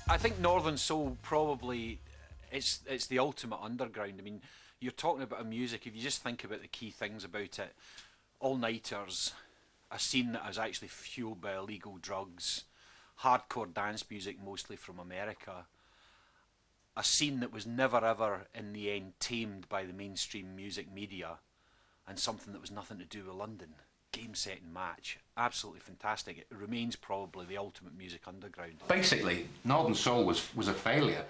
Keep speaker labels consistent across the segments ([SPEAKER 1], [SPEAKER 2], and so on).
[SPEAKER 1] I think Northern Soul probably, it's the ultimate underground. I mean, you're talking about a music, if you just think about the key things about it, all-nighters, a scene that was actually fueled by illegal drugs, hardcore dance music mostly from America, a scene that was never ever in the end tamed by the mainstream music media, and something that was nothing to do with London. Game, set and match. Absolutely fantastic. It remains probably the ultimate music underground.
[SPEAKER 2] Basically, Northern Soul was a failure.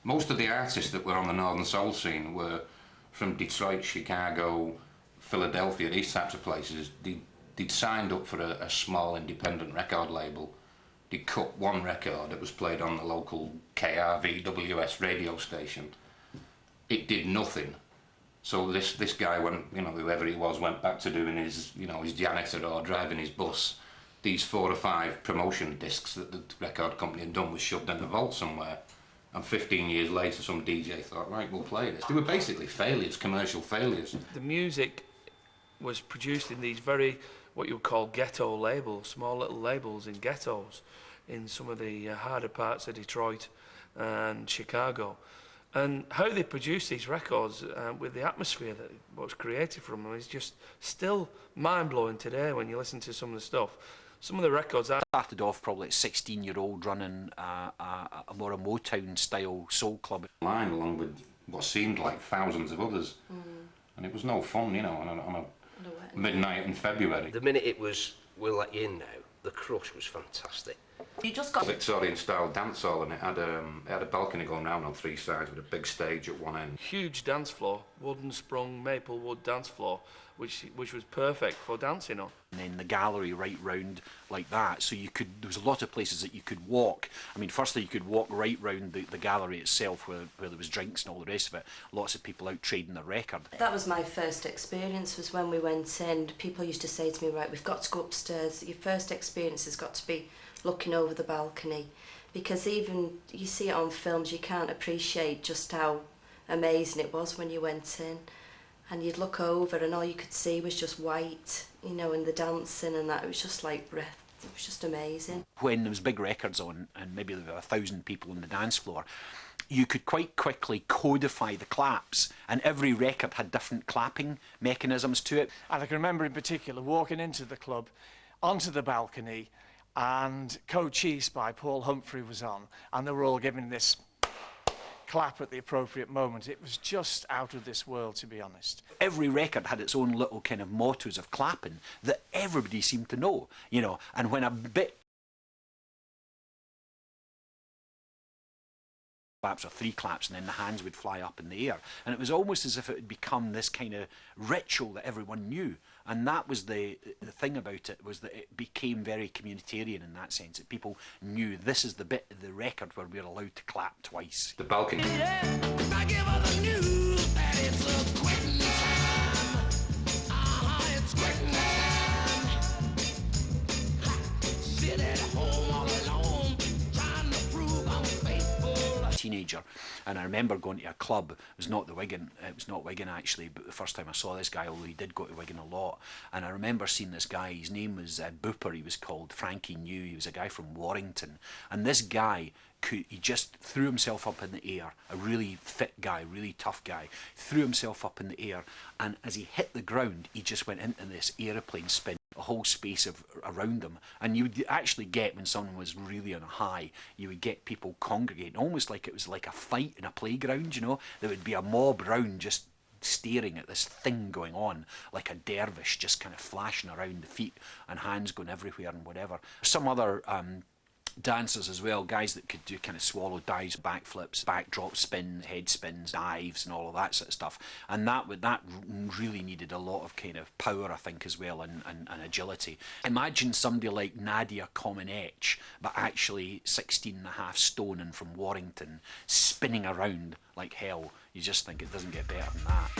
[SPEAKER 2] Most of the artists that were on the Northern Soul scene were from Detroit, Chicago, Philadelphia, these types of places. They'd signed up for a small independent record label. They'd cut one record that was played on the local KRVWS radio station. It did nothing. So this guy went, you know, whoever he was, went back to doing his, you know, his janitor or driving his bus. These 4 or 5 promotion discs that the record company had done was shoved in the vault somewhere. And 15 years later, some DJ thought, right, we'll play this. They were basically failures, commercial failures.
[SPEAKER 3] The music was produced in these very, what you would call ghetto labels, small little labels in ghettos, in some of the harder parts of Detroit and Chicago. And how they produce these records with the atmosphere that was created from them is just still mind-blowing today when you listen to some of the stuff. Some of the records I
[SPEAKER 1] started off probably at 16-year-old running a more a Motown-style soul club.
[SPEAKER 2] Line along with what seemed like thousands of others. And it was no fun, you know, on a midnight in February.
[SPEAKER 4] The minute it was, we'll let you in now, the crush was fantastic.
[SPEAKER 5] You just got
[SPEAKER 2] Victorian-style dance hall, and it had a balcony going round on 3 sides with a big stage at one end.
[SPEAKER 3] huge dance floor, wooden sprung maple wood dance floor, which was perfect for dancing on.
[SPEAKER 1] And then the gallery right round like that, so you could, there was a lot of places that you could walk. I mean, firstly you could walk right round the gallery itself where there was drinks and all the rest of it. Lots of people out trading their record.
[SPEAKER 5] That was my first experience, was when we went in. People used to say to me, right, we've got to go upstairs. Your first experience has got to be looking over the balcony, because even you see it on films, you can't appreciate just how amazing it was when you went in. And you'd look over and all you could see was just white, you know, and the dancing and that. It was just like breath. It was just amazing.
[SPEAKER 1] When there was big records on and maybe there were 1,000 people on the dance floor, you could quite quickly codify the claps, and every record had different clapping mechanisms to it.
[SPEAKER 6] And I can remember in particular walking into the club, onto the balcony, and Cochise by Paul Humphrey was on, and they were all giving this clap at the appropriate moment. It was just out of this world, to be honest.
[SPEAKER 1] Every record had its own little kind of mottos of clapping that everybody seemed to know, you know, and when a bit claps or 3 claps and then the hands would fly up in the air, and it was almost as if it had become this kind of ritual that everyone knew. And that was the thing about it, was that it became very communitarian in that sense, that people knew this is the bit of the record where we're allowed to clap twice.
[SPEAKER 2] The balcony.
[SPEAKER 7] I give her the news that it's a quitting time. It's quitting time. Sit at home all alone, trying to prove I'm faithful.
[SPEAKER 1] Teenager, and I remember going to a club. It was not Wigan actually, but the first time I saw this guy, although he did go to Wigan a lot, and I remember seeing this guy. His name was Booper, he was called. Frankie knew he was a guy from Warrington, and this guy he just threw himself up in the air, a really fit guy, really tough guy, threw himself up in the air, and as he hit the ground he just went into this aeroplane spin, a whole space around them. And you would actually get, when someone was really on a high, you would get people congregating, almost like it was like a fight in a playground, you know. There would be a mob round just staring at this thing going on, like a dervish just kind of flashing around, the feet and hands going everywhere and whatever. Some other dancers as well, guys that could do kind of swallow dives, backflips, backdrop spins, head spins, dives and all of that sort of stuff, and that really needed a lot of kind of power, I think, as well, and agility. Imagine somebody like Nadia Comaneci, but actually 16.5 stone and from Warrington, spinning around like hell. You just think it doesn't get better than that.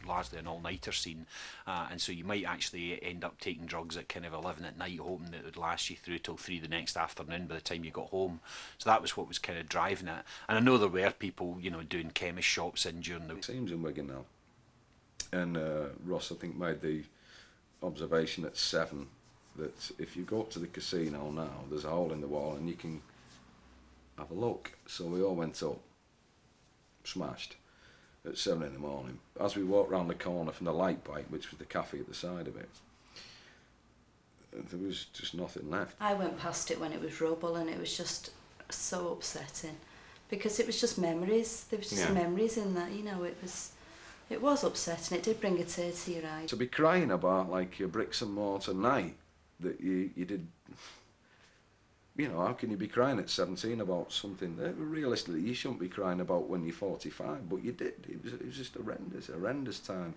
[SPEAKER 1] Largely an all-nighter scene, and so you might actually end up taking drugs at kind of 11 at night, hoping that it would last you through till 3 the next afternoon by the time you got home. So that was what was kind of driving it. And I know there were people, you know, doing chemist shops in during the...
[SPEAKER 2] Seems in Wigan now.
[SPEAKER 8] And Ross, I think, made the observation at 7 that if you go up to the casino now, there's a hole in the wall and you can have a look. So we all went up, smashed, at 7 in the morning. As we walked round the corner from the Light Bite, which was the cafe at the side of it, there was just nothing left.
[SPEAKER 5] I went past it when it was rubble, and it was just so upsetting, because it was just memories. There was just memories in that, you know. It was upsetting. It did bring a tear to your eye.
[SPEAKER 8] To be crying about like your bricks and mortar night that you did, you know, how can you be crying at 17 about something that realistically you shouldn't be crying about when you're 45, but you did. It was just horrendous time,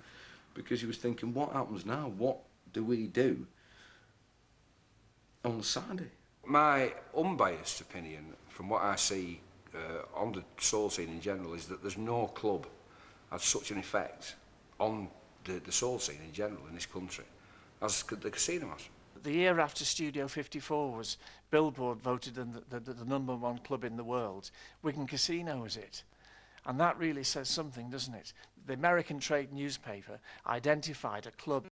[SPEAKER 8] because you was thinking, what happens now? What do we do on Saturday?
[SPEAKER 4] My unbiased opinion, from what I see on the soul scene in general, is that there's no club has such an effect on the soul scene in general in this country as the casino has.
[SPEAKER 6] The year after Studio 54 was Billboard voted the #1 club in the world, Wigan Casino was it. And that really says something, doesn't it? The American trade newspaper identified a club